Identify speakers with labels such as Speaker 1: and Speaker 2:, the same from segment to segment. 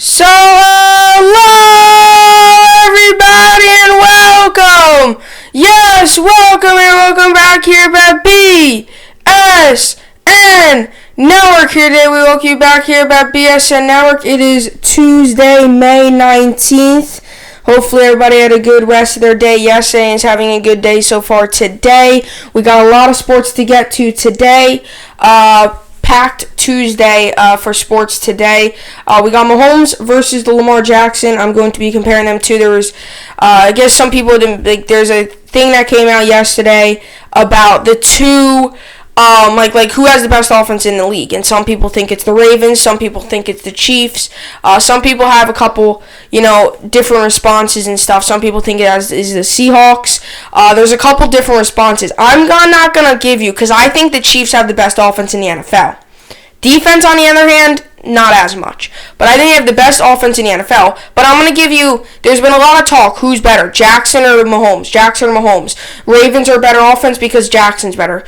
Speaker 1: So, hello everybody and welcome! Yes, welcome and welcome back here at BSN Network. Here today we welcome you back here at BSN Network. It is Tuesday, May 19th. Hopefully everybody had a good rest of their day yesterday and is having a good day so far today. We got a lot of sports to get to today. Packed Tuesday for sports today. We got Mahomes versus the Lamar Jackson. I'm going to be comparing them to. There was, I guess some people didn't, there's a thing that came out yesterday about the two, like who has the best offense in the league. And some people think it's the Ravens. Some people think it's the Chiefs. Some people have a couple, different responses and stuff. Some people think it is the Seahawks. There's a couple different responses. I'm not going to give you, because I think the Chiefs have the best offense in the NFL. Defense, on the other hand, not as much. But I think they have the best offense in the NFL. But I'm going to give you, there's been a lot of talk, who's better, Jackson or Mahomes? Jackson or Mahomes? Ravens are better offense because Jackson's better.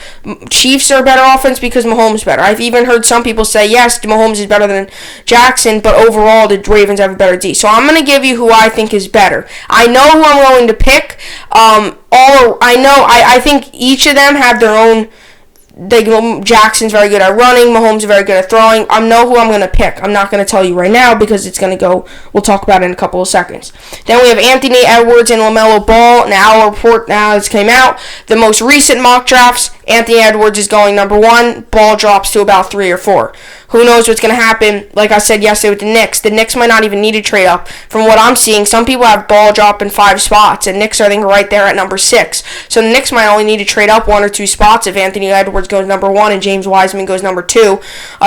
Speaker 1: Chiefs are better offense because Mahomes is better. I've even heard some people say, yes, Mahomes is better than Jackson, but overall the Ravens have a better D. So I'm going to give you who I think is better. I know who I'm going to pick. I think each of them have their own. Jackson's very good at running. Mahomes is very good at throwing. I know who I'm going to pick. I'm not going to tell you right now because it's going to go. We'll talk about it in a couple of seconds. Then we have Anthony Edwards and LaMelo Ball. Now, a report now has came out. The most recent mock drafts, Anthony Edwards is going number 1. Ball drops to about 3 or 4. Who knows what's going to happen? Like I said yesterday with the Knicks. The Knicks might not even need to trade up. From what I'm seeing, some people have Ball dropping 5 spots, and Knicks are, I think, right there at number 6. So the Knicks might only need to trade up 1 or 2 spots if Anthony Edwards goes number 1 and James Wiseman goes number 2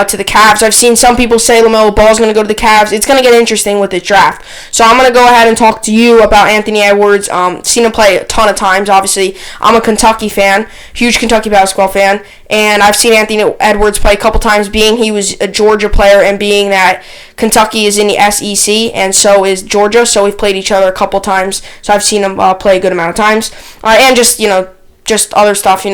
Speaker 1: to the Cavs. I've seen some people say LaMelo Ball is going to go to the Cavs. It's going to get interesting with this draft. So I'm going to go ahead and talk to you about Anthony Edwards. Seen him play a ton of times, obviously. I'm a Kentucky fan, huge Kentucky basketball fan. And I've seen Anthony Edwards play a couple times, being he was a Georgia player and being that Kentucky is in the SEC and so is Georgia. So we've played each other a couple times. So I've seen him play a good amount of times. And just other stuff,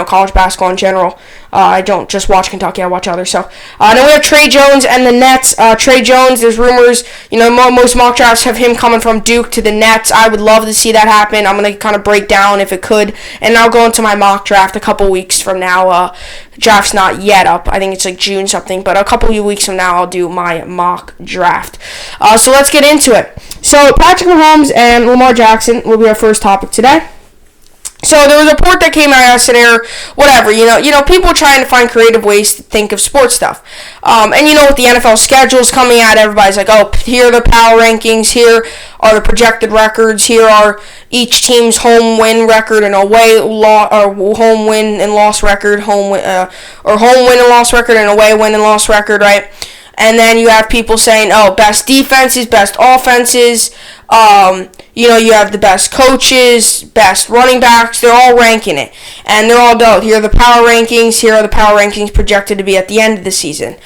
Speaker 1: college basketball in general. I don't just watch Kentucky, I watch others. So then we have Trey Jones and the Nets. Trey Jones, there's rumors, most mock drafts have him coming from Duke to the Nets. I would love to see that happen. I'm going to kind of break down if it could. And I'll go into my mock draft a couple weeks from now. Draft's not yet up. I think it's like June something. But a couple of weeks from now, I'll do my mock draft. So let's get into it. So Patrick Mahomes and Lamar Jackson will be our first topic today. So there was a report that came out yesterday, or whatever, people trying to find creative ways to think of sports stuff. And with the NFL schedules coming out, everybody's like, oh, here are the power rankings, here are the projected records, here are each team's home win record and away home win and loss record, home win and loss record and away win and loss record, right? And then you have people saying, oh, best defenses, best offenses, you have the best coaches, best running backs. They're all ranking it. And they're all, here are the power rankings. Here are the power rankings projected to be at the end of the season.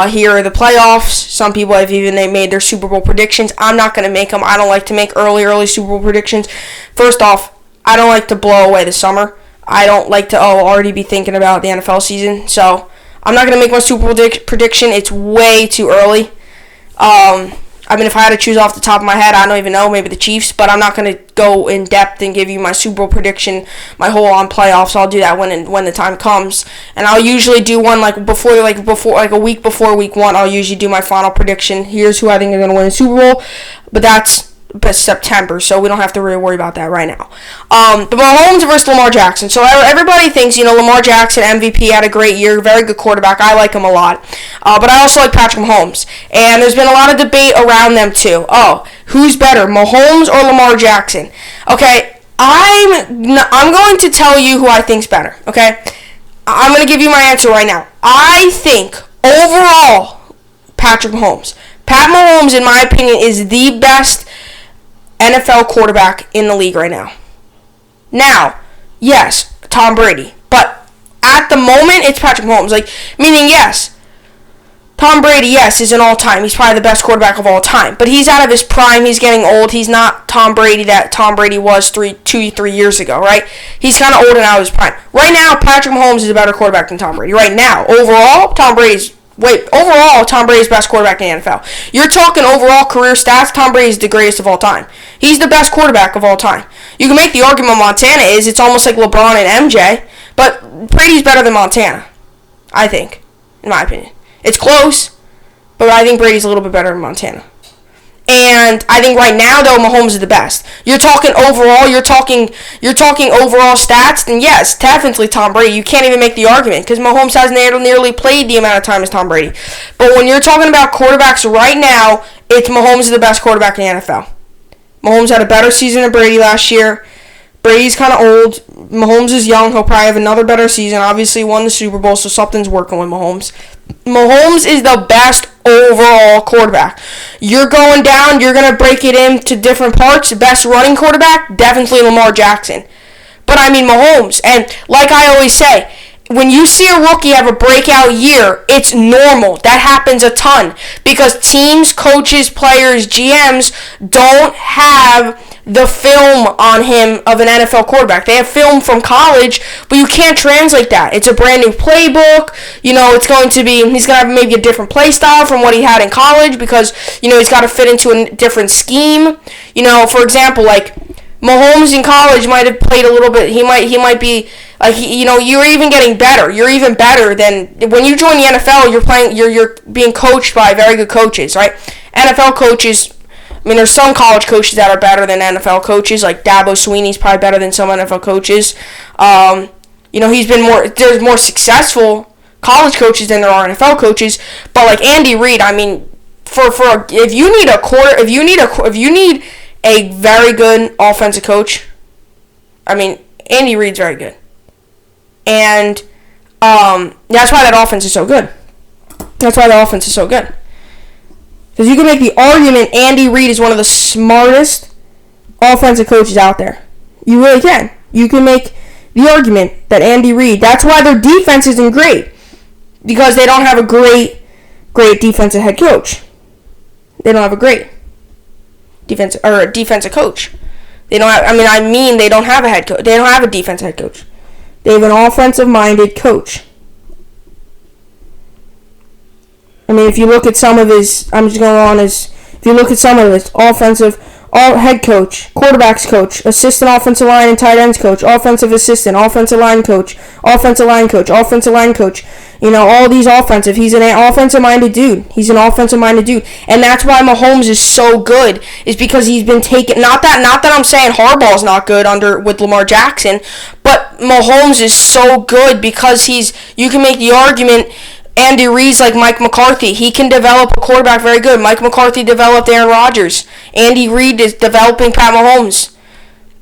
Speaker 1: Here are the playoffs. Some people have even made their Super Bowl predictions. I'm not going to make them. I don't like to make early Super Bowl predictions. First off, I don't like to blow away the summer. I don't like to already be thinking about the NFL season. So I'm not going to make my Super Bowl prediction. It's way too early. If I had to choose off the top of my head, I don't even know, maybe the Chiefs, but I'm not going to go in depth and give you my Super Bowl prediction, my whole on playoffs. I'll do that when the time comes. And I'll usually do one before a week before week 1. I'll usually do my final prediction. Here's who I think is going to win the Super Bowl. But that's September, so we don't have to really worry about that right now. The Mahomes versus Lamar Jackson. So everybody thinks, Lamar Jackson, MVP, had a great year, very good quarterback. I like him a lot. But I also like Patrick Mahomes. And there's been a lot of debate around them too. Oh, who's better, Mahomes or Lamar Jackson? Okay, I'm going to tell you who I think's better, okay? I'm going to give you my answer right now. I think, overall, Patrick Mahomes. Pat Mahomes, in my opinion, is the best NFL quarterback in the league right now. Now, yes, Tom Brady. But at the moment, it's Patrick Mahomes. Meaning, yes, Tom Brady, yes, is an all-time. He's probably the best quarterback of all time. But he's out of his prime. He's getting old. He's not Tom Brady that Tom Brady was 3 years ago, right? He's kind of old and out of his prime. Right now, Patrick Mahomes is a better quarterback than Tom Brady. Right now, overall, Tom Brady's Wait, overall, Tom Brady's best quarterback in the NFL. You're talking overall career stats, Tom Brady's the greatest of all time. He's the best quarterback of all time. You can make the argument Montana is. It's almost like LeBron and MJ, but Brady's better than Montana, I think, in my opinion. It's close, but I think Brady's a little bit better than Montana. And I think right now, though, Mahomes is the best. You're talking overall, you're talking overall stats, then yes, definitely Tom Brady. You can't even make the argument because Mahomes hasn't nearly played the amount of time as Tom Brady. But when you're talking about quarterbacks right now, it's Mahomes is the best quarterback in the NFL. Mahomes had a better season than Brady last year. Brady's kind of old. Mahomes is young. He'll probably have another better season. Obviously, won the Super Bowl, so something's working with Mahomes. Mahomes is the best overall quarterback. You're going down. You're going to break it into different parts. Best running quarterback? Definitely Lamar Jackson. But I mean Mahomes. And like I always say, when you see a rookie have a breakout year, it's normal. That happens a ton. Because teams, coaches, players, GMs don't have the film on him of an NFL quarterback. They have film from college, but you can't translate that. It's a brand new playbook. He's going to have maybe a different play style from what he had in college because, he's got to fit into a different scheme. For example, like Mahomes in college might have played a little bit. He might be like, you're even getting better. You're even better than when you join the NFL. You're being coached by very good coaches, right? NFL coaches. I mean, there's some college coaches that are better than NFL coaches. Like Dabo Swinney's probably better than some NFL coaches. There's more successful college coaches than there are NFL coaches. But like Andy Reid, I mean, if you need a very good offensive coach, I mean, Andy Reid's very good, and that's why that offense is so good. Because you can make the argument Andy Reid is one of the smartest offensive coaches out there. You really can. You can make the argument that Andy Reid, that's why their defense isn't great. Because they don't have a great defensive head coach. They don't have a great defensive coach. They don't have a head coach. They don't have a defensive head coach. They have an offensive-minded coach. I mean, if you look at some of his, if you look at some of his offensive, head coach, quarterbacks coach, assistant offensive line and tight ends coach, offensive assistant, offensive line coach, offensive line coach, all these offensive. He's an offensive-minded dude. And that's why Mahomes is so good, is because he's been taken, not that I'm saying Harbaugh's not good with Lamar Jackson, but Mahomes is so good because you can make the argument, Andy Reid's like Mike McCarthy. He can develop a quarterback very good. Mike McCarthy developed Aaron Rodgers. Andy Reid is developing Pat Mahomes.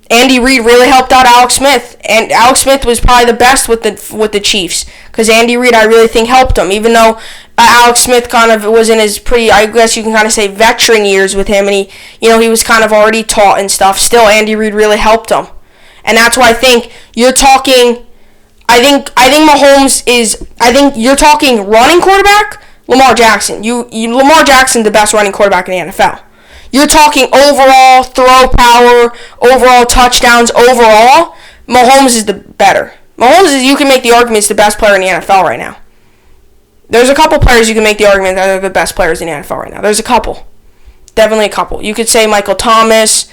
Speaker 1: Andy Reid really helped out Alex Smith, and Alex Smith was probably the best with the Chiefs because Andy Reid, I really think, helped him. Even though Alex Smith kind of was in his I guess you can kind of say veteran years with him, and he was kind of already taught and stuff. Still, Andy Reid really helped him, and that's why I think you're talking. I think Mahomes is. I think you're talking running quarterback, Lamar Jackson. Lamar Jackson's the best running quarterback in the NFL. You're talking overall throw power, overall touchdowns, overall. Mahomes is the better. You can make the argument is the best player in the NFL right now. There's a couple players you can make the argument that are the best players in the NFL right now. There's a couple. Definitely a couple. You could say Michael Thomas.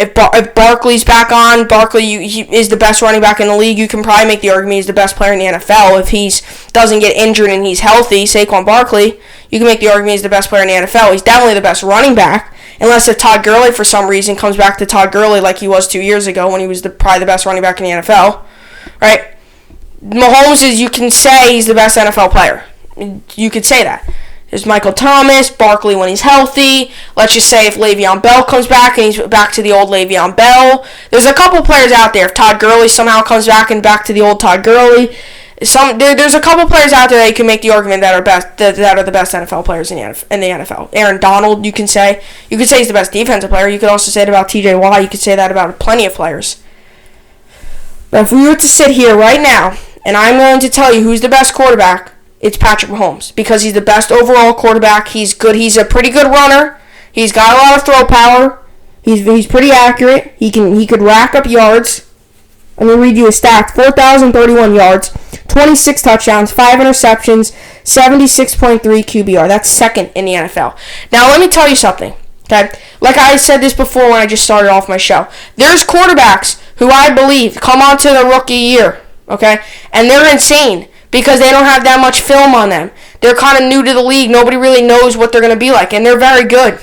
Speaker 1: If Barkley's back on, he is the best running back in the league. You can probably make the argument he's the best player in the NFL. If he doesn't get injured and he's healthy, Saquon Barkley, you can make the argument he's the best player in the NFL. He's definitely the best running back, unless if Todd Gurley, for some reason, comes back to Todd Gurley like he was 2 years ago when he was probably the best running back in the NFL, right? Mahomes you can say he's the best NFL player. You could say that. There's Michael Thomas, Barkley when he's healthy. Let's just say if Le'Veon Bell comes back and he's back to the old Le'Veon Bell. There's a couple players out there. If Todd Gurley somehow comes back and back to the old Todd Gurley, there's a couple players out there that you can make the argument that are the best NFL players in the NFL. Aaron Donald, you could say he's the best defensive player. You could also say it about T.J. Watt. You could say that about plenty of players. But if we were to sit here right now and I'm going to tell you who's the best quarterback, it's Patrick Mahomes because he's the best overall quarterback. He's good. He's a pretty good runner. He's got a lot of throw power. He's pretty accurate. He could rack up yards. Let me read you a stat. 4,031 yards, 26 touchdowns, 5 interceptions, 76.3 QBR. That's second in the NFL. Now, let me tell you something. Okay? Like I said this before when I just started off my show. There's quarterbacks who I believe come onto their rookie year, okay? And they're insane because they don't have that much film on them. They're kind of new to the league. Nobody really knows what they're going to be like, and they're very good.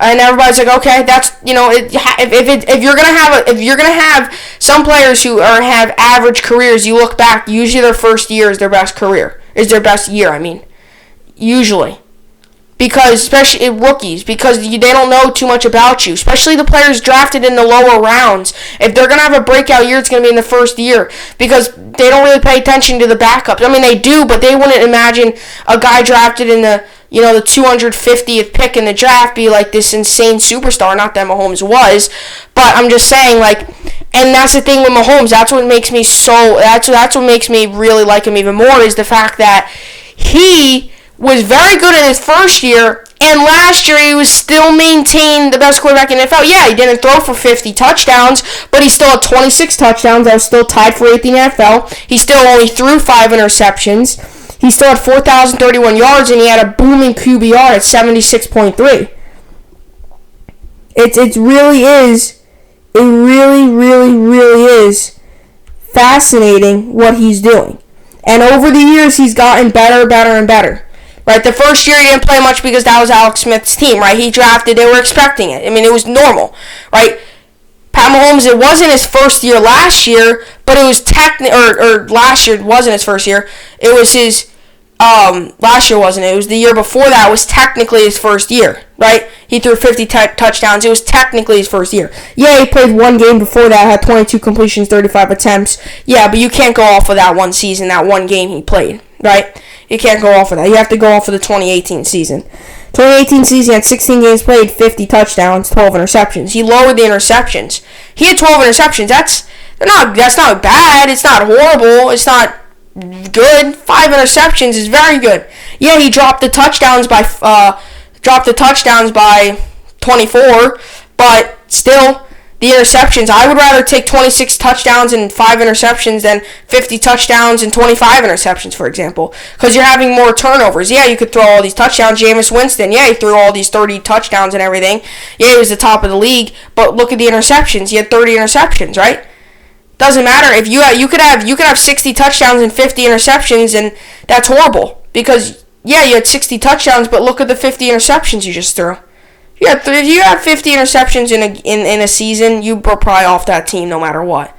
Speaker 1: And everybody's like, okay, that's, if you're gonna have some players who have average careers, you look back, usually their first year is their best career, usually. Because, especially rookies, because they don't know too much about you, especially the players drafted in the lower rounds. If they're going to have a breakout year, it's going to be in the first year because they don't really pay attention to the backups. I mean, they do, but they wouldn't imagine a guy drafted in the 250th pick in the draft be like this insane superstar. Not that Mahomes was, but I'm just saying, and that's the thing with Mahomes. That's what makes me that's what makes me really like him even more is the fact that he was very good in his first year, and last year he was still maintained the best quarterback in the NFL. Yeah, he didn't throw for 50 touchdowns, but he still had 26 touchdowns. That was still tied for 8th in the NFL. He still only threw 5 interceptions. He still had 4,031 yards, and he had a booming QBR at 76.3. It really is fascinating what he's doing. And over the years, he's gotten better and better. Right, the first year he didn't play much because that was Alex Smith's team, right? He drafted, they were expecting it. I mean, it was normal, right? Pat Mahomes, it wasn't his first year last year, but it was or last year wasn't his first year. It was his, last year wasn't it? It was the year before that was technically his first year, right? He threw 50 touchdowns. It was technically his first year. Yeah, he played one game before that, had 22 completions, 35 attempts. Yeah, but you can't go off of that one season, that one game he played, right? You can't go off of that. You have to go off of the 2018 season. 2018 season, he had 16 games played, 50 touchdowns, 12 interceptions. He lowered the interceptions. He had 12 interceptions. That's not bad. It's not horrible. It's not good. 5 interceptions is very good. Yeah, he dropped the touchdowns by 24, but still, the interceptions, I would rather take 26 touchdowns and 5 interceptions than 50 touchdowns and 25 interceptions, for example, because you're having more turnovers. Yeah, you could throw all these touchdowns. Jameis Winston, yeah, he threw all these 30 touchdowns and everything. Yeah, he was the top of the league, but look at the interceptions. He had 30 interceptions, right? Doesn't matter if you could have 60 touchdowns and 50 interceptions, and that's horrible because yeah, you had 60 touchdowns, but look at the 50 interceptions you just threw. Yeah, if you had 50 interceptions in a season, you were probably off that team no matter what.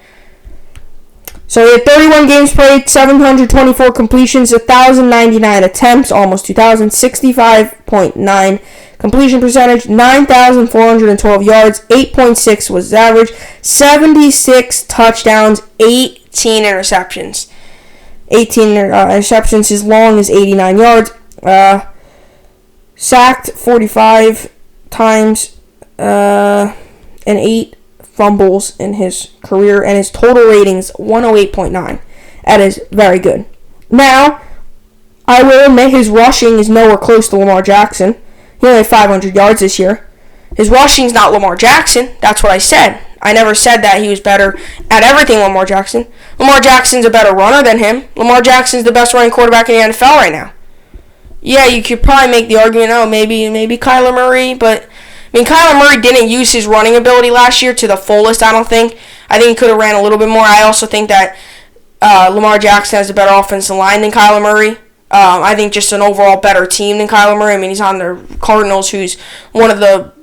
Speaker 1: So he had 31 games played, 724 completions, 1,099 attempts, almost 2,000, 65.9 completion percentage, 9,412 yards, 8.6 was his average, 76 touchdowns, 18 interceptions. 18 interceptions, his long is 89 yards, sacked 45 times, and 8 fumbles in his career, and his total ratings 108.9. That is very good. Now, I will admit his rushing is nowhere close to Lamar Jackson. He only had 500 yards this year. His rushing's not Lamar Jackson. That's what I said. I never said that he was better at everything than Lamar Jackson. Lamar Jackson's a better runner than him. Lamar Jackson's the best running quarterback in the NFL right now. Yeah, you could probably make the argument, maybe Kyler Murray, but I mean, Kyler Murray didn't use his running ability last year to the fullest, I don't think. I think he could have ran a little bit more. I also think that Lamar Jackson has a better offensive line than Kyler Murray. I think just an overall better team than Kyler Murray. I mean, he's on the Cardinals, who's one of the,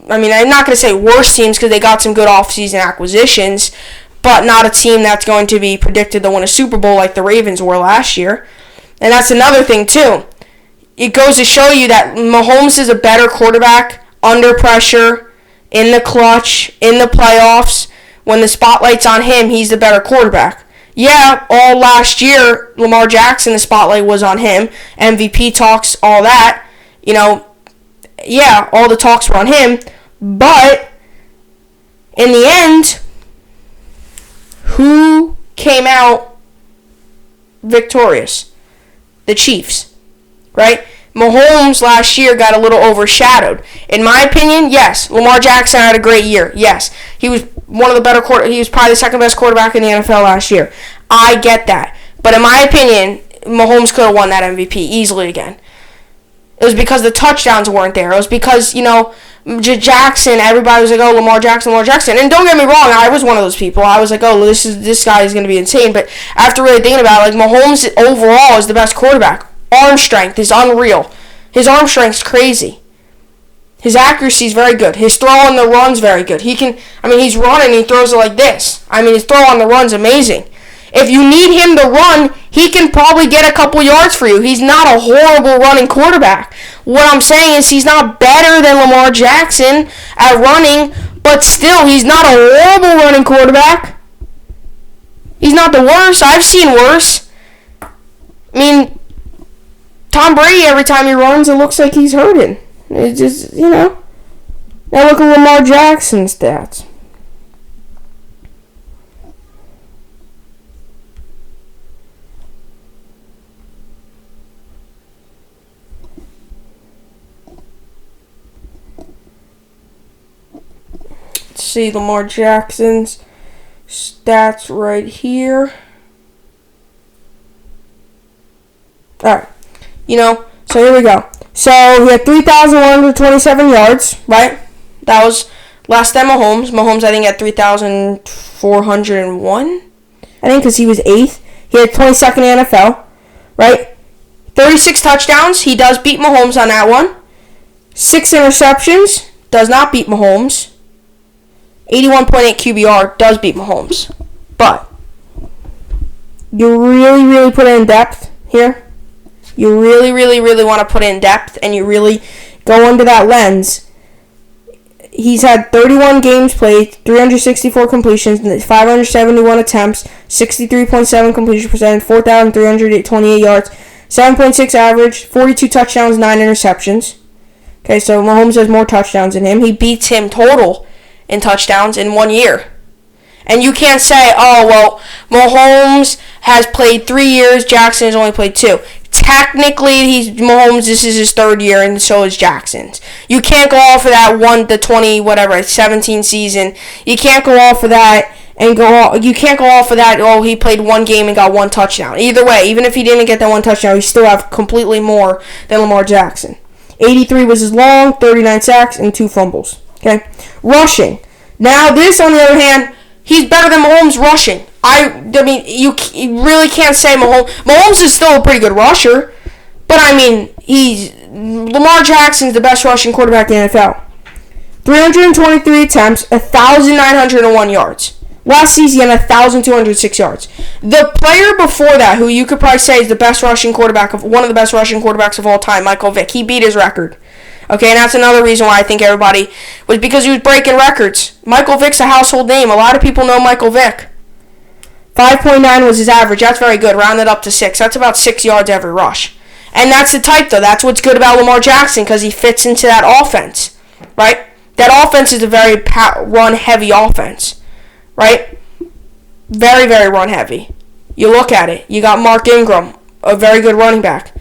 Speaker 1: I'm not going to say worst teams because they got some good offseason acquisitions, but not a team that's going to be predicted to win a Super Bowl like the Ravens were last year. And that's another thing, too. It goes to show you that Mahomes is a better quarterback under pressure, in the clutch, in the playoffs. When the spotlight's on him, he's the better quarterback. Yeah, all last year, Lamar Jackson, the spotlight was on him. MVP talks, all that. Yeah, all the talks were on him. But, in the end, who came out victorious? The Chiefs, right? Mahomes last year got a little overshadowed. In my opinion, yes, Lamar Jackson had a great year. Yes, he was one of the better he was probably the second best quarterback in the NFL last year. I get that. But in my opinion, Mahomes could have won that MVP easily again. It was because the touchdowns weren't there. It was because, Jackson, everybody was like, oh, Lamar Jackson. And don't get me wrong, I was one of those people. I was like, oh, this guy is going to be insane. But after really thinking about it, Mahomes overall is the best quarterback. Arm strength is unreal. His arm strength's crazy. His accuracy is very good. His throw on the run's very good. He's running, he throws it like this. His throw on the run's amazing. If you need him to run, he can probably get a couple yards for you. He's not a horrible running quarterback. What I'm saying is he's not better than Lamar Jackson at running, but still, he's not a horrible running quarterback. He's not the worst. I've seen worse. Tom Brady, every time he runs, it looks like he's hurting. It's just, Now look at Lamar Jackson's stats. See Lamar Jackson's stats right here. Alright. So here we go. So he had 3,127 yards, right? That was less than Mahomes. Mahomes, I think, had 3,401. I think because he was 8th. He had 22nd in the NFL, right? 36 touchdowns. He does beat Mahomes on that one. 6 interceptions. Does not beat Mahomes. 81.8 QBR does beat Mahomes. But you really, really put it in depth here. You really, really, really want to put it in depth, and you really go under that lens. He's had 31 games played, 364 completions, 571 attempts, 63.7 completion percentage, 4,328 yards, 7.6 average, 42 touchdowns, 9 interceptions. Okay, so Mahomes has more touchdowns than him. He beats him total in touchdowns in 1 year. And you can't say, oh, well, Mahomes has played 3 years, Jackson has only played 2. Technically, Mahomes, this is his 3rd year, and so is Jackson's. You can't go off of that 17 season. You can't go off of that oh, he played 1 game and got 1 touchdown. Either way, even if he didn't get that 1 touchdown, he still have completely more than Lamar Jackson. 83 was his long, 39 sacks, and 2 fumbles. Okay? Rushing. Now, this, on the other hand, he's better than Mahomes rushing. You really can't say Mahomes. Mahomes is still a pretty good rusher, but Lamar Jackson's the best rushing quarterback in the NFL. 323 attempts, 1,901 yards. Last season, he had 1,206 yards. The player before that, who you could probably say is the best rushing quarterback one of the best rushing quarterbacks of all time, Michael Vick, he beat his record. Okay, and that's another reason why I think everybody was because he was breaking records. Michael Vick's a household name. A lot of people know Michael Vick. 5.9 was his average. That's very good. Rounded up to 6. That's about 6 yards every rush. And that's the type, though. That's what's good about Lamar Jackson because he fits into that offense, right? That offense is a very run-heavy offense, right? Very, very run-heavy. You look at it. You got Mark Ingram, a very good running back.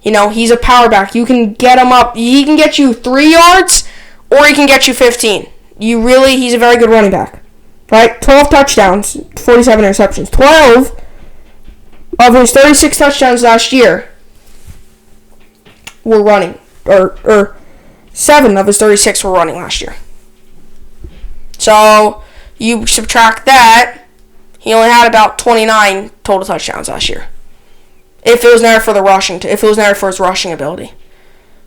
Speaker 1: He's a power back. You can get him up. He can get you 3 yards, or he can get you 15. He's a very good running back. Right? 12 touchdowns, 47 interceptions. 12 of his 36 touchdowns last year were running. Or 7 of his 36 were running last year. So, you subtract that, he only had about 29 total touchdowns last year. If it was never for his rushing ability,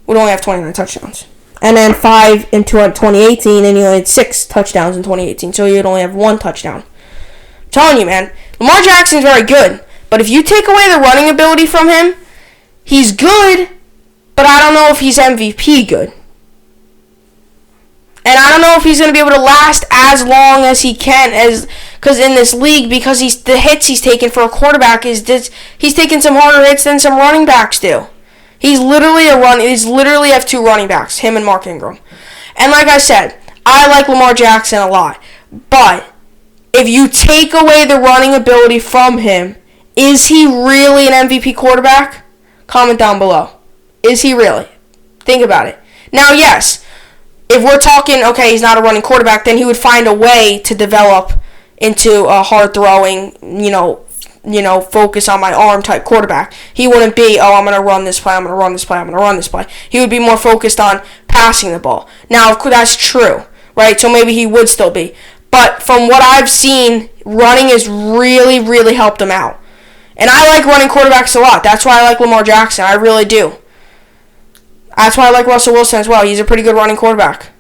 Speaker 1: we'd only have 29 touchdowns. And then 5 in 2018, and he only had 6 touchdowns in 2018, so he'd only have 1 touchdown. I'm telling you, man, Lamar Jackson's very good, but if you take away the running ability from him, he's good, but I don't know if he's MVP good. And I don't know if he's going to be able to last as long as he can, because in this league, because the hits he's taking for a quarterback he's taking some harder hits than some running backs do. He's literally have 2 running backs, him and Mark Ingram. And like I said, I like Lamar Jackson a lot, but if you take away the running ability from him, is he really an MVP quarterback? Comment down below. Is he really? Think about it. Now, yes, if we're talking, okay, he's not a running quarterback, then he would find a way to develop into a hard throwing, focus on my arm type quarterback. He wouldn't be, I'm going to run this play, I'm going to run this play, I'm going to run this play. He would be more focused on passing the ball. Now, of course, that's true, right? So maybe he would still be. But from what I've seen, running has really, really helped him out. And I like running quarterbacks a lot. That's why I like Lamar Jackson. I really do. That's why I like Russell Wilson as well. He's a pretty good running quarterback.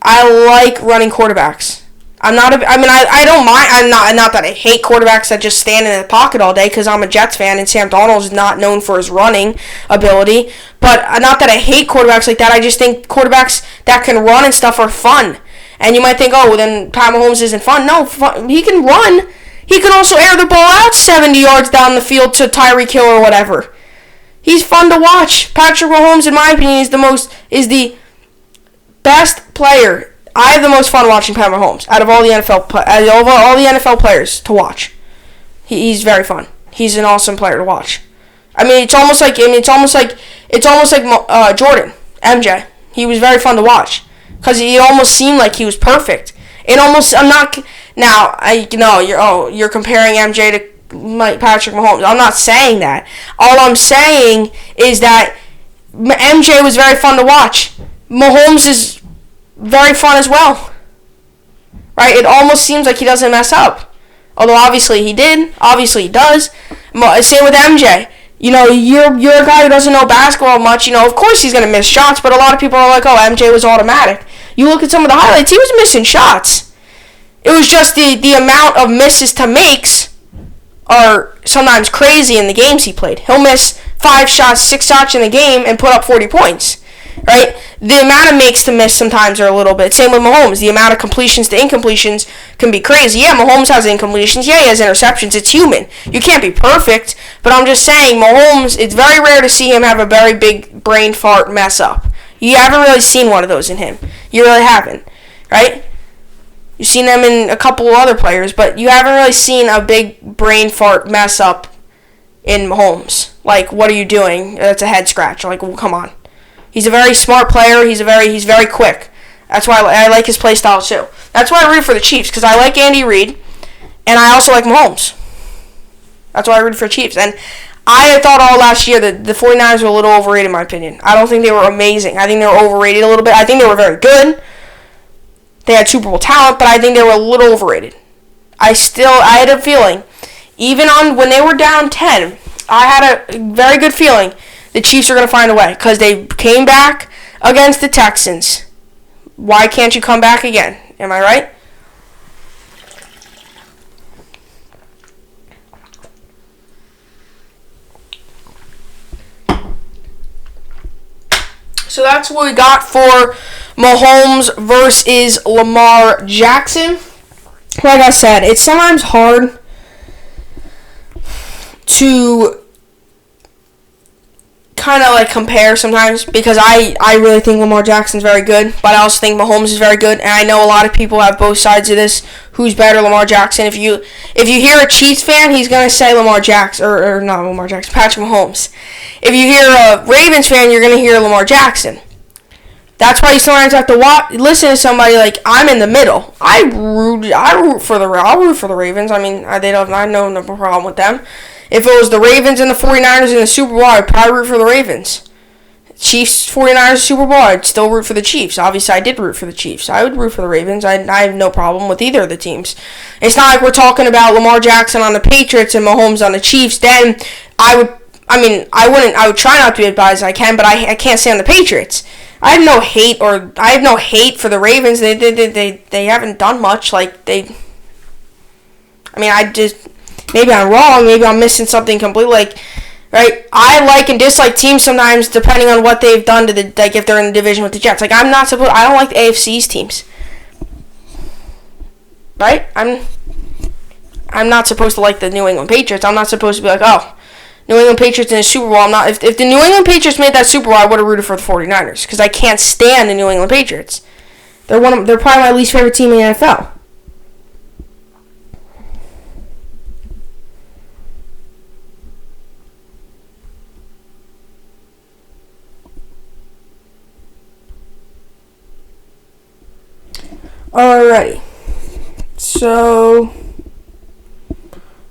Speaker 1: I like running quarterbacks. I don't mind. I'm not that I hate quarterbacks that just stand in the pocket all day, because I'm a Jets fan and Sam Darnold is not known for his running ability. But not that I hate quarterbacks like that. I just think quarterbacks that can run and stuff are fun. And you might think, oh, well, then Pat Mahomes isn't fun. No, he can run. He can also air the ball out 70 yards down the field to Tyreek Hill or whatever. He's fun to watch. Patrick Mahomes, in my opinion, is the best player. I have the most fun watching Pat Mahomes out of all the NFL players to watch. He's very fun. He's an awesome player to watch. It's almost like Jordan, MJ. He was very fun to watch. Because he almost seemed like he was perfect. You're comparing MJ to Patrick Mahomes. I'm not saying that. All I'm saying is that MJ was very fun to watch. Mahomes is very fun as well. Right? It almost seems like he doesn't mess up. Although obviously he did. Obviously he does. Same with MJ. You're a guy who doesn't know basketball much. Of course he's going to miss shots, but a lot of people are like, oh, MJ was automatic. You look at some of the highlights, he was missing shots. It was just the amount of misses to makes are sometimes crazy in the games he played. He'll miss 5 shots, 6 shots in the game and put up 40 points. Right? The amount of makes to miss sometimes are a little bit. Same with Mahomes. The amount of completions to incompletions can be crazy. Yeah, Mahomes has incompletions. Yeah, he has interceptions. It's human. You can't be perfect. But I'm just saying, Mahomes, it's very rare to see him have a very big brain fart mess up. You haven't really seen one of those in him. You really haven't. Right? You've seen them in a couple of other players, but you haven't really seen a big brain fart mess up in Mahomes. Like, what are you doing? That's a head scratch. Like, well, come on. He's a very smart player. He's very quick. That's why I like his play style too. That's why I root for the Chiefs, because I like Andy Reid, and I also like Mahomes. That's why I root for the Chiefs. And I thought all last year that the 49ers were a little overrated, in my opinion. I don't think they were amazing. I think they were overrated a little bit. I think they were very good. They had Super Bowl talent, but I think they were a little overrated. I had a feeling, even when they were down 10, I had a very good feeling the Chiefs are going to find a way, because they came back against the Texans. Why can't you come back again? Am I right? So that's what we got for Mahomes versus Lamar Jackson. Like I said, it's sometimes hard to kind of like compare sometimes, because I really think Lamar Jackson's very good, but I also think Mahomes is very good, and I know a lot of people have both sides of this. Who's better, Lamar Jackson? If you hear a Chiefs fan, he's gonna say Lamar Jackson, or not Lamar Jackson, Patrick Mahomes. If you hear a Ravens fan, you're gonna hear Lamar Jackson. That's why you sometimes have to listen to somebody like, I'm in the middle. I'll root for the Ravens. I mean, I know no problem with them. If it was the Ravens and the 49ers in the Super Bowl, I'd probably root for the Ravens. Chiefs, 49ers, Super Bowl, I'd still root for the Chiefs. Obviously, I did root for the Chiefs. I would root for the Ravens. I have no problem with either of the teams. It's not like we're talking about Lamar Jackson on the Patriots and Mahomes on the Chiefs. Then I would try not to be as bad as I can, but I can't stand the Patriots. I have no hate for the Ravens. They haven't done much. Maybe I'm wrong. Maybe I'm missing something completely. Right? I like and dislike teams sometimes depending on what they've done to if they're in the division with the Jets. I don't like the AFC's teams. Right? I'm not supposed to like the New England Patriots. I'm not supposed to be like, oh, New England Patriots in the Super Bowl. I'm not. If the New England Patriots made that Super Bowl, I would have rooted for the 49ers, because I can't stand the New England Patriots. They're probably my least favorite team in the NFL. Alrighty. So,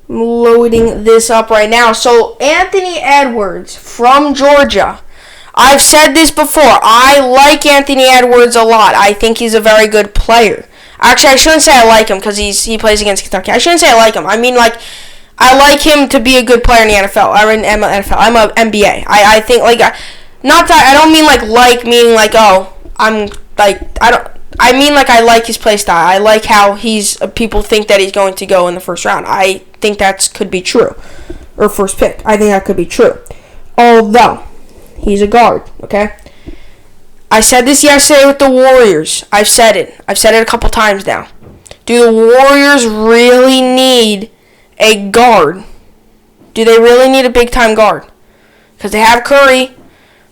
Speaker 1: I'm loading this up right now. So, Anthony Edwards from Georgia. I've said this before. I like Anthony Edwards a lot. I think he's a very good player. Actually, I shouldn't say I like him because he plays against Kentucky. I shouldn't say I like him. I mean, like, I like him to be a good player in the NFL. I'm an NBA. I think, like, not that, I don't mean, like meaning, like, oh, I'm, like, I mean, like, I like his play style. I like how people think that he's going to go in the first round. I think that could be true. Or first pick. I think that could be true. Although, he's a guard, okay? I said this yesterday with the Warriors. I've said it a couple times now. Do the Warriors really need a guard? Do they really need a big-time guard? Because they have Curry,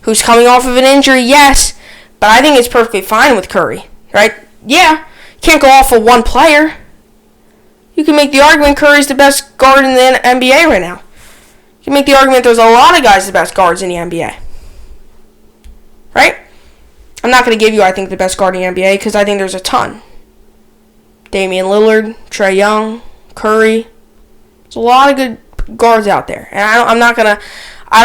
Speaker 1: who's coming off of an injury, yes, but I think it's perfectly fine with Curry, right? Yeah, you can't go off of one player. You can make the argument Curry's the best guard in the NBA right now. You can make the argument there's a lot of guys the best guards in the NBA. Right? I'm not going to give you, I think, the best guard in the NBA because I think there's a ton. Damian Lillard, Trae Young, Curry. There's a lot of good guards out there. And I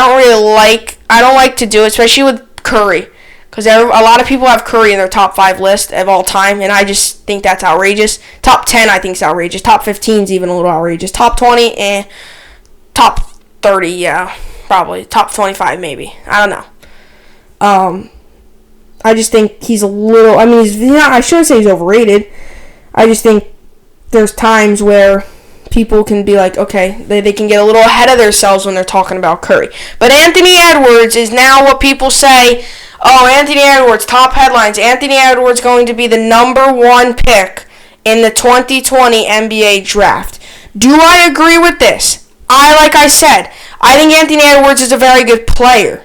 Speaker 1: don't like to do it, especially with Curry. Because a lot of people have Curry in their top 5 list of all time, and I just think that's outrageous. Top 10, I think, is outrageous. Top 15 is even a little outrageous. Top 20, top 30, yeah, probably. Top 25, maybe. I don't know. I just think he's a little, I mean, I shouldn't say he's overrated. I just think there's times where people can be like, okay, they can get a little ahead of themselves when they're talking about Curry. But Anthony Edwards is now what people say, oh, Anthony Edwards, top headlines, Anthony Edwards going to be the number 1 pick in the 2020 NBA draft. Do I agree with this? Like I said, I think Anthony Edwards is a very good player.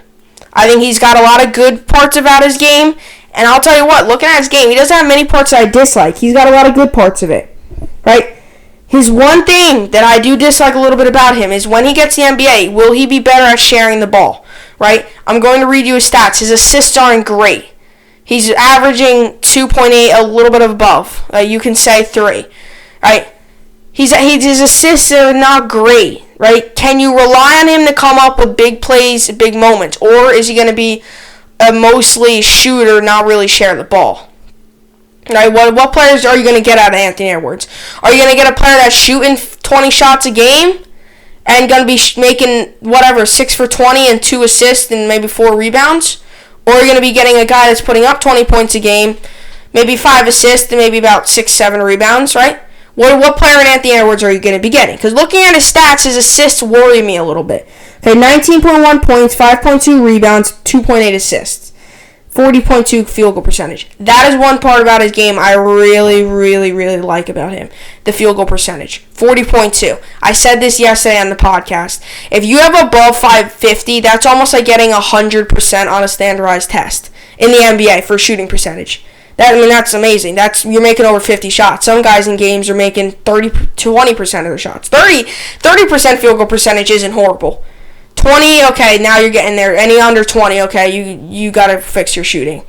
Speaker 1: I think he's got a lot of good parts about his game. And I'll tell you what, looking at his game, he doesn't have many parts that I dislike. He's got a lot of good parts of it. Right? His one thing that I do dislike a little bit about him is when he gets the NBA, will he be better at sharing the ball? Right? I'm going to read you his stats. His assists aren't great. He's averaging 2.8, a little bit above. You can say 3. Right? His assists are not great. Right? Can you rely on him to come up with big plays, big moments? Or is he going to be a mostly shooter, not really share the ball? Right? What players are you going to get out of Anthony Edwards? Are you going to get a player that's shooting 20 shots a game and going to be making, 6 for 20 and 2 assists and maybe 4 rebounds? Or are you going to be getting a guy that's putting up 20 points a game, maybe 5 assists and maybe about 6, 7 rebounds, right? What player in Anthony Edwards are you going to be getting? Because looking at his stats, his assists worry me a little bit. Okay, 19.1 points, 5.2 rebounds, 2.8 assists, 40.2 field goal percentage. That is one part about his game I really, really, really like about him. The field goal percentage, 40.2. I said this yesterday on the podcast. If you have above 550, that's almost like getting 100% on a standardized test in the NBA for shooting percentage. That's amazing. You're making over 50 shots. Some guys in games are making 30 to 20% of their shots. 30% field goal percentage isn't horrible. 20, okay, now you're getting there. Any under 20, okay, you got to fix your shooting.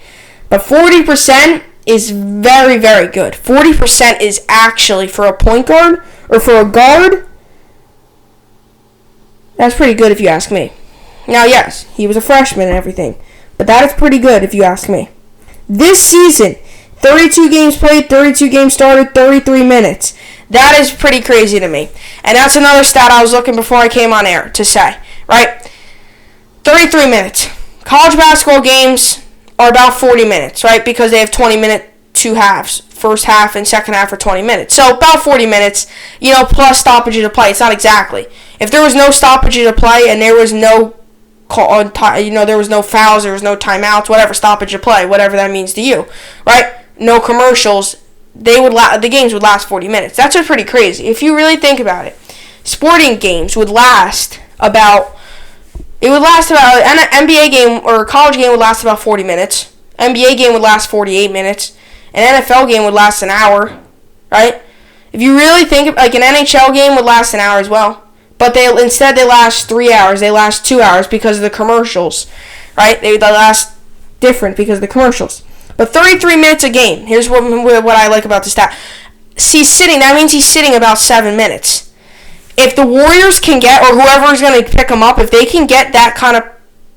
Speaker 1: But 40% is very, very good. 40% is actually, for a point guard, or for a guard, that's pretty good if you ask me. Now, yes, he was a freshman and everything, but that is pretty good if you ask me. This season, 32 games played, 32 games started, 33 minutes. That is pretty crazy to me. And that's another stat I was looking before I came on air to say, right? 33 minutes. College basketball games are about 40 minutes, right? Because they have 20-minute 2 halves. First half and second half are 20 minutes. So about 40 minutes, plus stoppages of play. It's not exactly. If there was no stoppages of play and there was no there was no fouls, there was no timeouts, whatever, stoppage of play, whatever that means to you, right? No commercials. The games would last 40 minutes. That's pretty crazy. If you really think about it, sporting games would last about. An NBA game or a college game would last about 40 minutes. NBA game would last 48 minutes. An NFL game would last an hour, right? If you really think an NHL game would last an hour as well. But instead they last 3 hours. They last 2 hours because of the commercials, right? They last different because of the commercials. But 33 minutes a game. Here's what I like about the stat. That means he's sitting about 7 minutes. If the Warriors can get, or whoever is going to pick him up, if they can get that kind of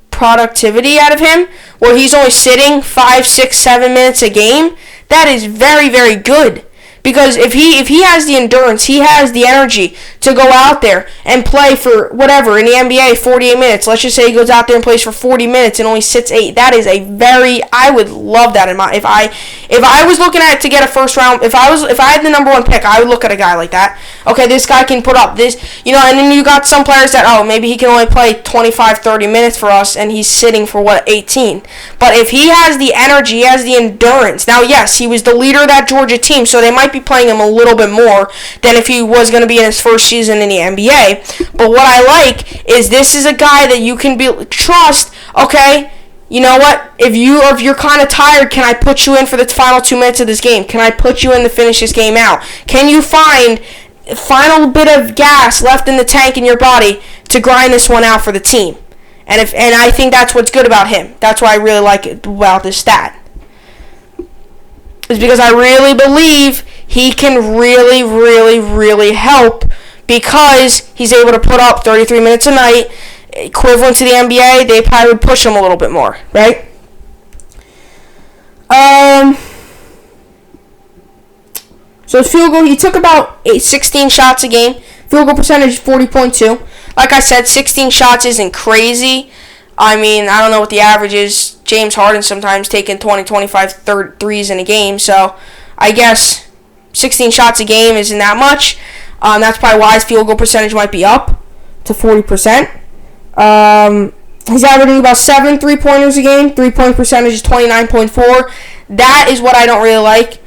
Speaker 1: productivity out of him, where he's only sitting 5, 6, 7 minutes a game, that is very, very good. Because if he has the endurance, he has the energy to go out there and play for whatever in the NBA 48 minutes. Let's just say he goes out there and plays for 40 minutes and only sits 8. That is I would love that in my if I was looking at it to get a first round, if I had the number 1 pick, I would look at a guy like that. Okay, this guy can put up this, and then you got some players that maybe he can only play 25, 30 minutes for us and he's sitting for 18. But if he has the energy, he has the endurance. Now, yes, he was the leader of that Georgia team, so they might be playing him a little bit more than if he was going to be in his first season in the NBA. But what I like is this is a guy that you can trust. Okay, you know what? If you're kind of tired, can I put you in for the final 2 minutes of this game? Can I put you in to finish this game out? Can you find a final bit of gas left in the tank in your body to grind this one out for the team? And I think that's what's good about him. That's why I really like it about this stat. Is because I really believe he can really, really, really help because he's able to put up 33 minutes a night, equivalent to the NBA. They probably would push him a little bit more, right? So his field goal, he took about 16 shots a game. Field goal percentage 40.2. Like I said, 16 shots isn't crazy. I mean, I don't know what the average is. James Harden sometimes taking 20, 25 threes in a game. So I guess 16 shots a game isn't that much. That's probably why his field goal percentage might be up to 40%. He's averaging about 7 3-pointers a game. 3-point percentage is 29.4. That is what I don't really like.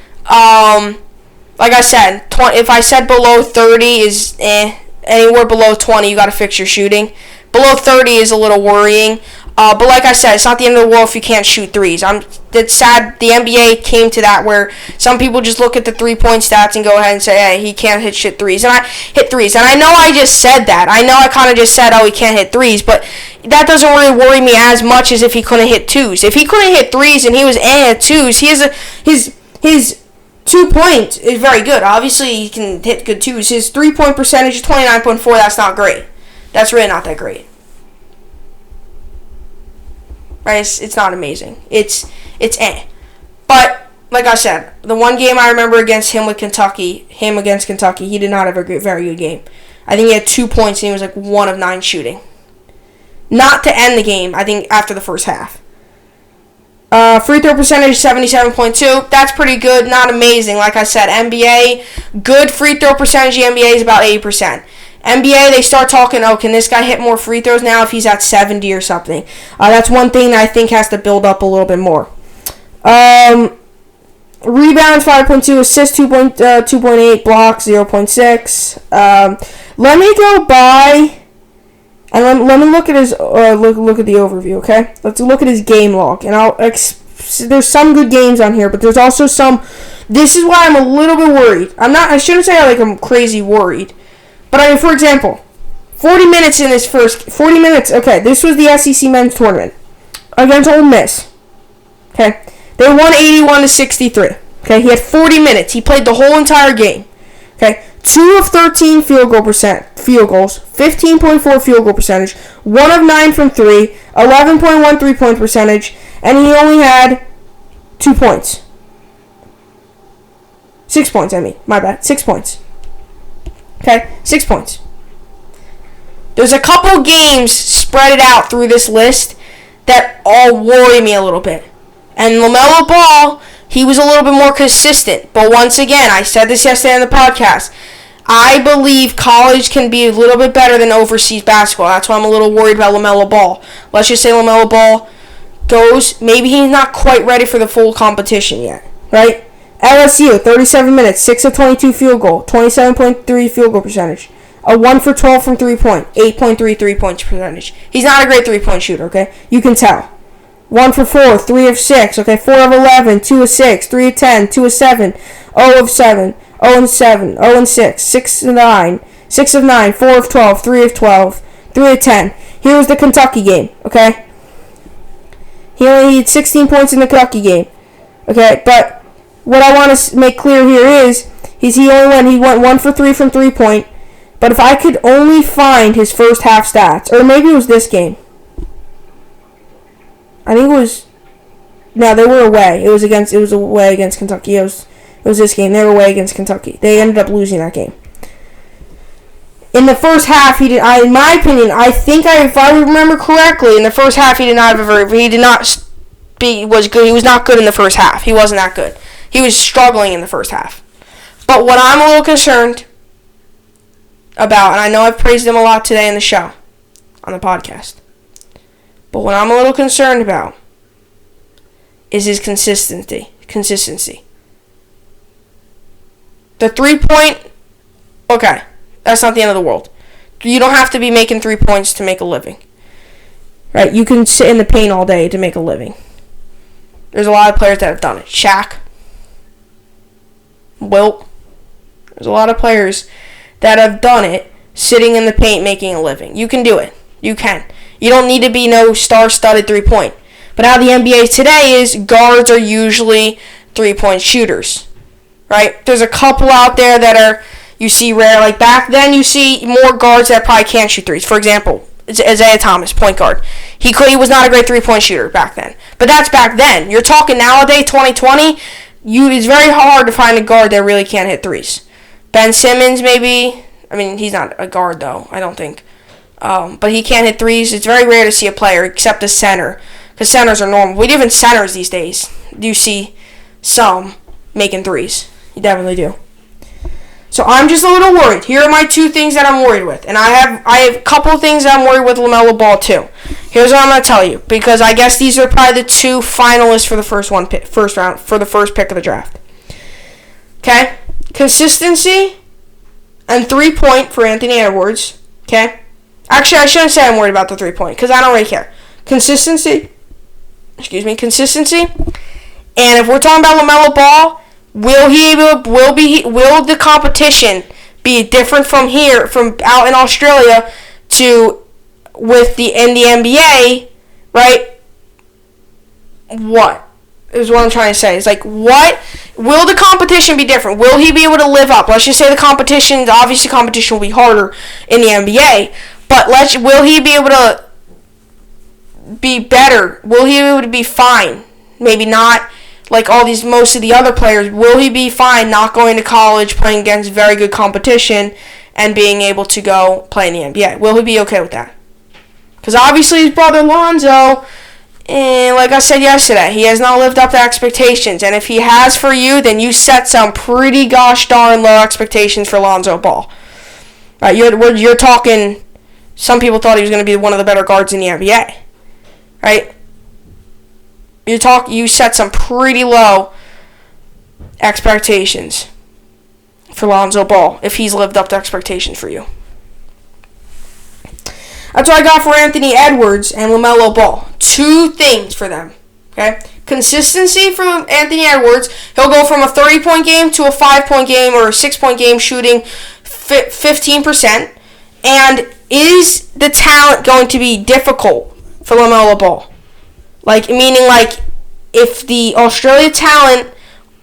Speaker 1: Like I said, if I said below 30 is anywhere below 20, you got to fix your shooting. Below 30 is a little worrying. But like I said, it's not the end of the world if you can't shoot threes. It's sad the NBA came to that where some people just look at the 3-point stats and go ahead and say, hey, he can't hit threes. And I hit threes. And I know I just said that. I know I kind of just said, he can't hit threes. But that doesn't really worry me as much as if he couldn't hit twos. If he couldn't hit threes and he was at twos, his 2-point is very good. Obviously, he can hit good twos. His 3-point percentage is 29.4. That's not great. That's really not that great. Right? It's not amazing. It's But like I said, the one game I remember against him against Kentucky, he did not have a very good game. I think he had 2 points and he was like 1 of 9 shooting. Not to end the game. I think after the first half. Free throw percentage 77.2. That's pretty good. Not amazing. Like I said, NBA good free throw percentage. The NBA is about 80%. NBA, they start talking, can this guy hit more free throws now if he's at 70 or something? That's one thing that I think has to build up a little bit more. Rebounds, 5.2. Assists, 2.8. Blocks, 0.6. Let me go by, and let me look at his, look at the overview, okay? Let's look at his game log. And there's some good games on here, but there's also some, this is why I'm a little bit worried. I shouldn't say I'm crazy worried. But I mean, for example, 40 minutes in his first 40 minutes. Okay, this was the SEC men's tournament against Ole Miss. Okay, they won 81-63. Okay, he had 40 minutes. He played the whole entire game. Okay, 2 of 13 field goals, 15.4 field goal percentage, 1 of 9 from 3, 11.1 3-point percentage, and he only had 2 points. 6 points. 6 points. Okay, 6 points. There's a couple games spread out through this list that all worry me a little bit. And LaMelo Ball, he was a little bit more consistent. But once again, I said this yesterday on the podcast, I believe college can be a little bit better than overseas basketball. That's why I'm a little worried about LaMelo Ball. Let's just say LaMelo Ball maybe he's not quite ready for the full competition yet, right? LSU, 37 minutes, 6 of 22 field goal, 27.3 field goal percentage. A 1 for 12 from 3-point, 8.3 3-point percentage. He's not a great 3-point shooter, okay? You can tell. 1 for 4, 3 of 6, okay? 4 of 11, 2 of 6, 3 of 10, 2 of 7, 0 of 7, 0 and 7, 0 and 6, 6 of 9, 6 of 9, 4 of 12, 3 of 12, 3 of 10. Here was the Kentucky game, okay? He only had 16 points in the Kentucky game. Okay, but what I want to make clear here is he went 1 for 3 from 3-point. But if I could only find his first half stats, or maybe it was this game. I think it was. No, they were away. It was away against Kentucky. It was this game. They were away against Kentucky. They ended up losing that game. In the first half, in my opinion, if I remember correctly, in the first half he was good. He was not good in the first half. He wasn't that good. He was struggling in the first half. But what I'm a little concerned about, and I know I've praised him a lot today in the show, on the podcast, but what I'm a little concerned about is his consistency. The 3-point, okay, that's not the end of the world. You don't have to be making 3 points to make a living. Right? You can sit in the paint all day to make a living. There's a lot of players that have done it. Shaq, Wilt. There's a lot of players that have done it sitting in the paint making a living. You can do it. You can. You don't need to be no star-studded 3-point. But how the NBA today is, guards are usually 3-point shooters. Right? There's a couple out there that are, you see rare. Like back then, you see more guards that probably can't shoot threes. For example, Isaiah Thomas, point guard. He was not a great 3-point shooter back then. But that's back then. You're talking nowadays, 2020, it's very hard to find a guard that really can't hit threes. Ben Simmons, maybe. I mean, he's not a guard, though, I don't think. But he can't hit threes. It's very rare to see a player, except a center. Because centers are normal. But even centers these days, you see some making threes. You definitely do. So I'm just a little worried. Here are my 2 things that I'm worried with. And I have a couple of things that I'm worried with LaMelo Ball, too. Here's what I'm going to tell you. Because I guess these are probably the 2 finalists for the first round, for the first pick of the draft. Okay? Consistency and 3-point for Anthony Edwards. Okay? Actually, I shouldn't say I'm worried about the 3-point because I don't really care. Consistency. And if we're talking about LaMelo Ball, will the competition be different from here, from out in Australia to in the NBA, right? What is what I'm trying to say? It's like, what will the competition be different? Will he be able to live up? Let's just say competition will be harder in the NBA, but will he be able to be better? Will he be able to be fine? Maybe not like most of the other players. Will he be fine not going to college, playing against very good competition, and being able to go play in the NBA? Will he be okay with that? Because obviously his brother Lonzo, like I said yesterday, he has not lived up to expectations. And if he has for you, then you set some pretty gosh darn low expectations for Lonzo Ball. Right? You're talking, some people thought he was going to be one of the better guards in the NBA. Right? You set some pretty low expectations for Lonzo Ball if he's lived up to expectations for you. That's what I got for Anthony Edwards and LaMelo Ball. 2 things for them. Okay? Consistency for Anthony Edwards. He'll go from a 30-point game to a 5-point game or a 6-point game shooting 15%. And is the talent going to be difficult for LaMelo Ball? Meaning if the Australia talent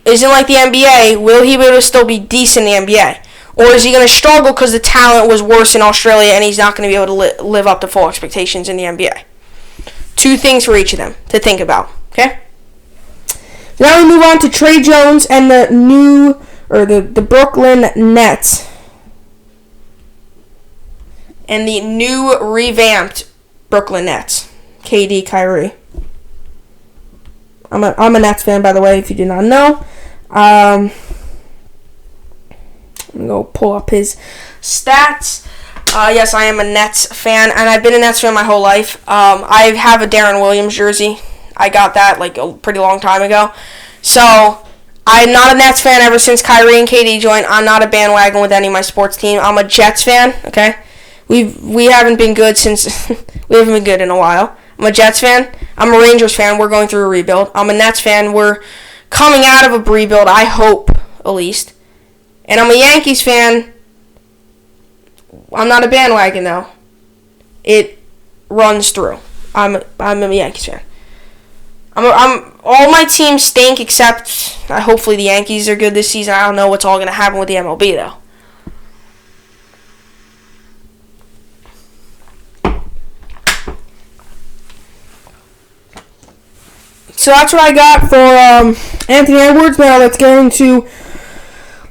Speaker 1: isn't like the NBA, will he be able to still be decent in the NBA? Or is he going to struggle because the talent was worse in Australia and he's not going to be able to live up to full expectations in the NBA? 2 things for each of them to think about. Okay? Now we move on to Trey Jones and the Brooklyn Nets. And the new revamped Brooklyn Nets. KD, Kyrie. I'm a Nets fan, by the way, if you did not know. I'm going to go pull up his stats. Yes, I am a Nets fan, and I've been a Nets fan my whole life. I have a Darren Williams jersey. I got that a pretty long time ago. So, I'm not a Nets fan ever since Kyrie and KD joined. I'm not a bandwagon with any of my sports team. I'm a Jets fan, okay? We haven't been good we haven't been good in a while. I'm a Jets fan. I'm a Rangers fan. We're going through a rebuild. I'm a Nets fan. We're coming out of a rebuild, I hope, at least. And I'm a Yankees fan. I'm not a bandwagon, though. It runs through. I'm a Yankees fan. All my teams stink except hopefully the Yankees are good this season. I don't know what's all going to happen with the MLB though. So that's what I got for Anthony Edwards. Now let's get into,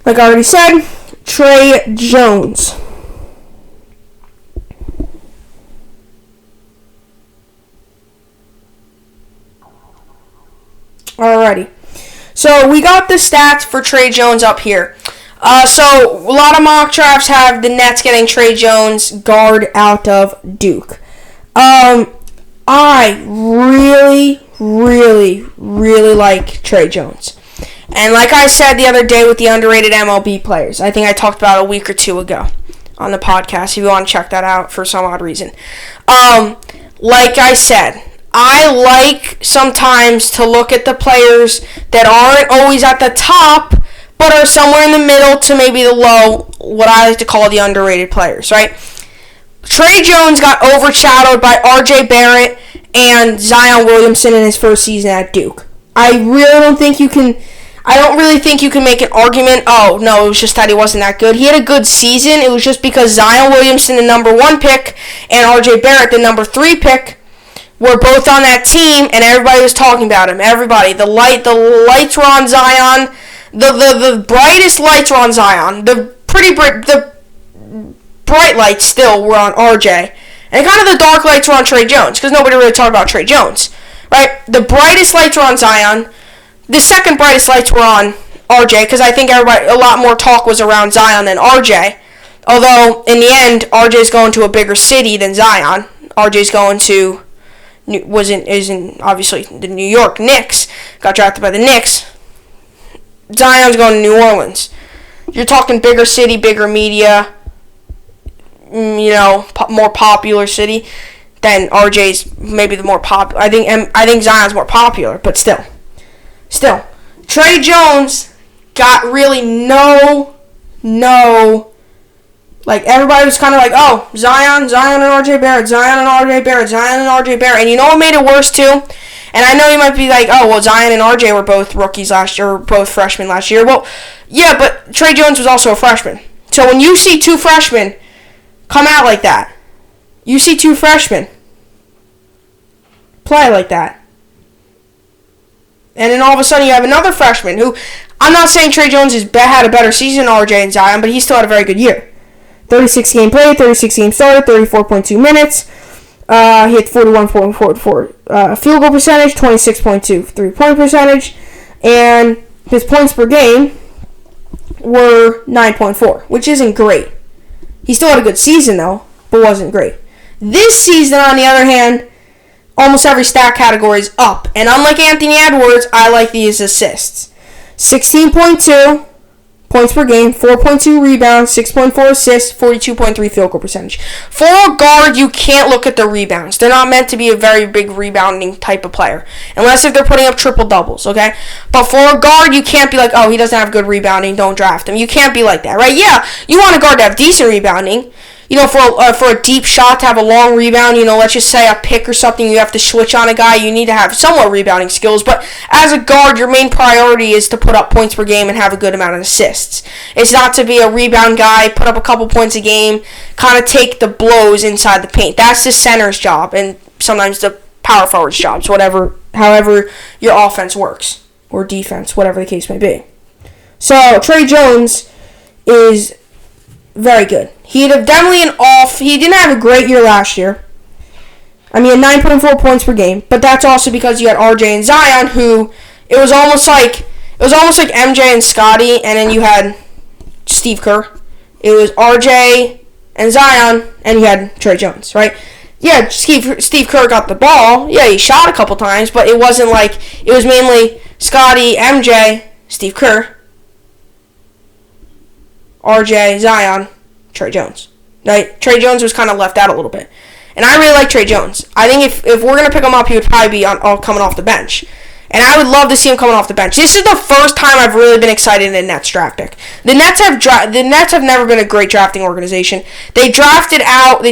Speaker 1: like I already said, Trey Jones. Alrighty. So we got the stats for Trey Jones up here. So a lot of mock drafts have the Nets getting Trey Jones, guard out of Duke. I really like Trey Jones. And like I said the other day with the underrated MLB players, I think I talked about a week or two ago on the podcast, if you want to check that out for some odd reason. Like I said, I like sometimes to look at the players that aren't always at the top, but are somewhere in the middle to maybe the low, what I like to call the underrated players, right? Trey Jones got overshadowed by R.J. Barrett and Zion Williamson in his first season at Duke. I don't really think you can make an argument, oh, no, it was just that he wasn't that good. He had a good season. It was just because Zion Williamson, the number 1 pick, and R.J. Barrett, the number 3 pick, were both on that team, and everybody was talking about him. Everybody. The lights were on Zion. The brightest lights were on Zion. The bright lights still were on RJ. And kind of the dark lights were on Trey Jones, because nobody really talked about Trey Jones. Right? The brightest lights were on Zion. The second brightest lights were on RJ, because I think a lot more talk was around Zion than RJ. Although, in the end, RJ's going to a bigger city than Zion. RJ's going to... isn't obviously the New York Knicks, got drafted by the Knicks. Zion's going to New Orleans. You're talking bigger city, bigger media, more popular city than RJ's maybe the more popular. I think Zion's more popular, but still. Trey Jones got really like, everybody was kind of like, oh, Zion and R.J. Barrett, And you know what made it worse, too? And I know you might be like, oh, well, Zion and R.J. were both rookies last year, or both freshmen last year. Well, yeah, but Trey Jones was also a freshman. So when you see 2 freshmen come out like that, you see 2 freshmen play like that, and then all of a sudden you have another freshman who, I'm not saying Trey Jones had a better season than R.J. and Zion, but he still had a very good year. 36 game played, 36 games started, 34.2 minutes. He had 41.44 field goal percentage, 26.2 3-point percentage, and his points per game were 9.4, which isn't great. He still had a good season, though, but wasn't great. This season, on the other hand, almost every stat category is up. And unlike Anthony Edwards, I like these assists. 16.2 points per game, 4.2 rebounds, 6.4 assists, 42.3 field goal percentage. For a guard, you can't look at the rebounds. They're not meant to be a very big rebounding type of player. Unless if they're putting up triple-doubles, okay? But for a guard, you can't be like, oh, he doesn't have good rebounding, don't draft him. You can't be like that, right? Yeah, you want a guard to have decent rebounding. For a deep shot to have a long rebound, let's just say a pick or something, you have to switch on a guy, you need to have somewhat rebounding skills. But as a guard, your main priority is to put up points per game and have a good amount of assists. It's not to be a rebound guy, put up a couple points a game, kind of take the blows inside the paint. That's the center's job, and sometimes the power forward's jobs, however your offense works, or defense, whatever the case may be. So, Trey Jones is very good. He didn't have a great year last year. 9.4 points per game, but that's also because you had RJ and Zion, who it was almost like MJ and Scotty, and then you had Steve Kerr. It was RJ and Zion, and you had Trey Jones, right? Yeah, Steve Kerr got the ball. Yeah, he shot a couple times, but it wasn't like it was mainly Scotty, MJ, Steve Kerr, RJ, Zion, Trey Jones. Right? Trey Jones was kind of left out a little bit. And I really like Trey Jones. I think if we're going to pick him up, he would probably be coming off the bench. And I would love to see him coming off the bench. This is the first time I've really been excited in a Nets draft pick. The Nets have never been a great drafting organization. They traded out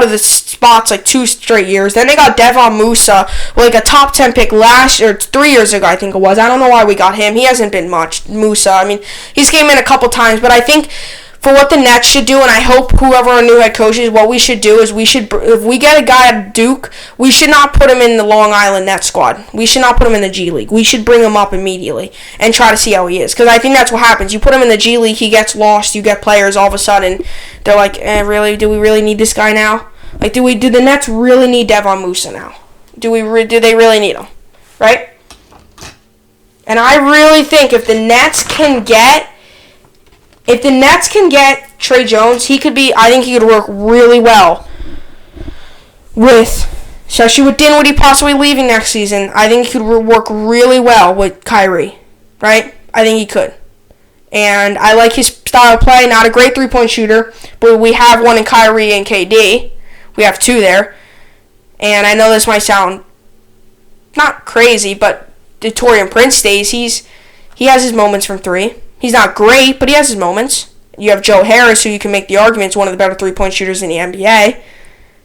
Speaker 1: of the spots like 2 straight years. Then they got Devon Musa, like a top 10 pick 3 years ago, I think it was. I don't know why we got him. He hasn't been much. Musa, I mean, he's came in a couple times, but I think for what the Nets should do, and I hope whoever our new head coach is, what we should do is if we get a guy at Duke, we should not put him in the Long Island Nets squad. We should not put him in the G League. We should bring him up immediately and try to see how he is. Because I think that's what happens. You put him in the G League, he gets lost, you get players all of a sudden, they're like, really? Do we really need this guy now? Like, do the Nets really need Devon Musa now? Do they really need him? Right? And I really think if the Nets can get Trey Jones, I think he could work really well especially with Dinwiddie possibly leaving next season. I think he could work really well with Kyrie, right? I think he could. And I like his style of play. Not a great three-point shooter, but we have one in Kyrie and KD. We have 2 there. And I know this might sound not crazy, but the Taurean Prince days, he has his moments from 3. He's not great, but he has his moments. You have Joe Harris, who you can make the argument is one of the better three-point shooters in the NBA.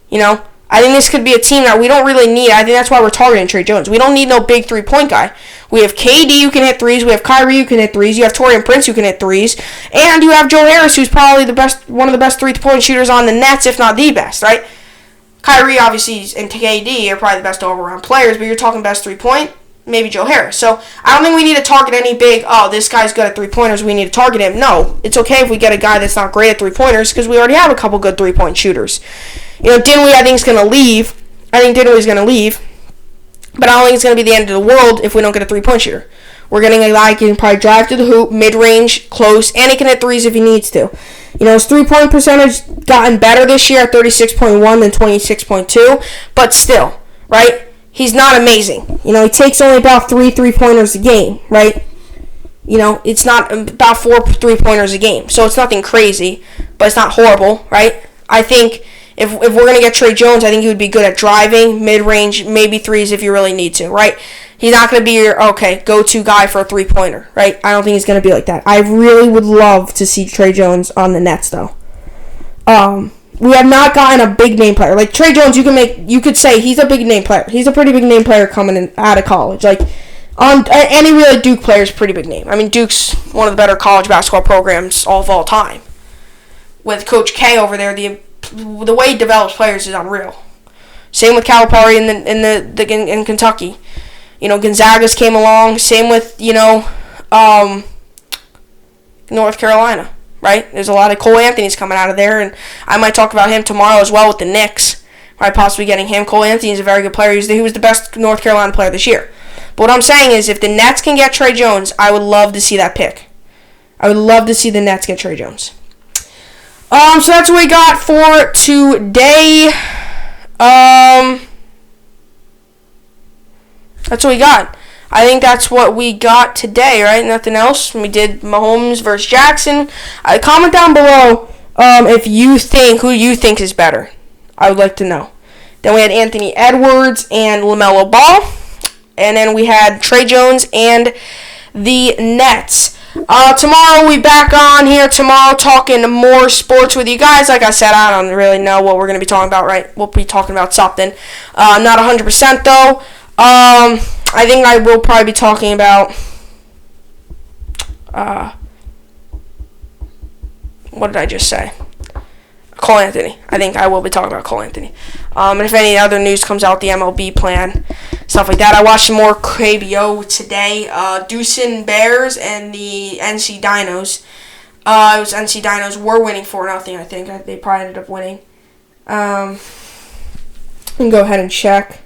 Speaker 1: You know, I think this could be a team that we don't really need. I think that's why we're targeting Trey Jones. We don't need no big three-point guy. We have KD who can hit threes. We have Kyrie who can hit threes. You have Taurean Prince who can hit threes. And you have Joe Harris, who's probably one of the best three-point shooters on the Nets, if not the best, right? Kyrie, obviously, and KD are probably the best all-around players, but you're talking best three-point, maybe Joe Harris. So I don't think we need to target any big, this guy's good at three-pointers, we need to target him. No, it's okay if we get a guy that's not great at three-pointers because we already have a couple good three-point shooters. You know, Dinwiddie, I think, is going to leave. I think Dinwiddie's going to leave. But I don't think it's going to be the end of the world if we don't get a three-point shooter. We're getting a guy who can probably drive to the hoop, mid-range, close, and he can hit threes if he needs to. You know, his three-point percentage gotten better this year at 36.1 than 26.2, but still, right? He's not amazing. You know, he takes only about 3 three-pointers a game, right? You know, it's not about 4 three-pointers a game. So it's nothing crazy, but it's not horrible, right? I think if we're going to get Trey Jones, I think he would be good at driving, mid-range, maybe threes if you really need to, right? He's not going to be your, go-to guy for a three-pointer, right? I don't think he's going to be like that. I really would love to see Trey Jones on the Nets, though. We have not gotten a big-name player. Like, Trey Jones, you could say he's a big-name player. He's a pretty big-name player coming in out of college. Like, any really Duke player is a pretty big name. I mean, Duke's one of the better college basketball programs of all time. With Coach K over there, the way he develops players is unreal. Same with Calipari in Kentucky. You know, Gonzaga's came along. Same with, North Carolina, right? There's a lot of Cole Anthony's coming out of there, and I might talk about him tomorrow as well with the Knicks. Right, possibly getting him. Cole Anthony's a very good player. He was the best North Carolina player this year. But what I'm saying is, if the Nets can get Trey Jones, I would love to see that pick. I would love to see the Nets get Trey Jones. So that's what we got for today. That's what we got. I think that's what we got today, right? Nothing else. We did Mahomes versus Jackson. Comment down below if you think who you think is better. I would like to know. Then we had Anthony Edwards and LaMelo Ball. And then we had Trey Jones and the Nets. Tomorrow we'll be back on here tomorrow talking more sports with you guys. Like I said, I don't really know what we're going to be talking about, right? We'll be talking about something. Not 100% though. I think I will probably be talking about what did I just say? Cole Anthony. I think I will be talking about Cole Anthony. And if any other news comes out, the MLB plan, stuff like that. I watched some more KBO today. Deucin Bears and the NC Dinos. It was NC Dinos were winning 4-0, I think. They probably ended up winning. I can go ahead and check.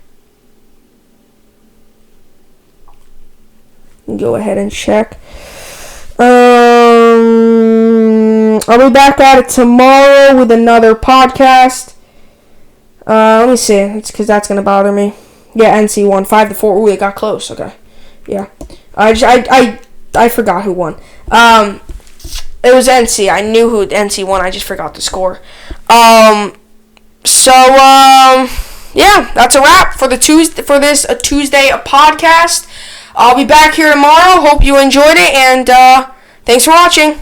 Speaker 1: I'll be back at it tomorrow with another podcast. Let me see. It's because that's going to bother me. Yeah, NC won 5-4. Ooh, it got close. Okay. Yeah. I forgot who won. It was NC. I knew who NC won. I just forgot the score. Yeah, that's a wrap for this Tuesday podcast. I'll be back here tomorrow. Hope you enjoyed it, and thanks for watching.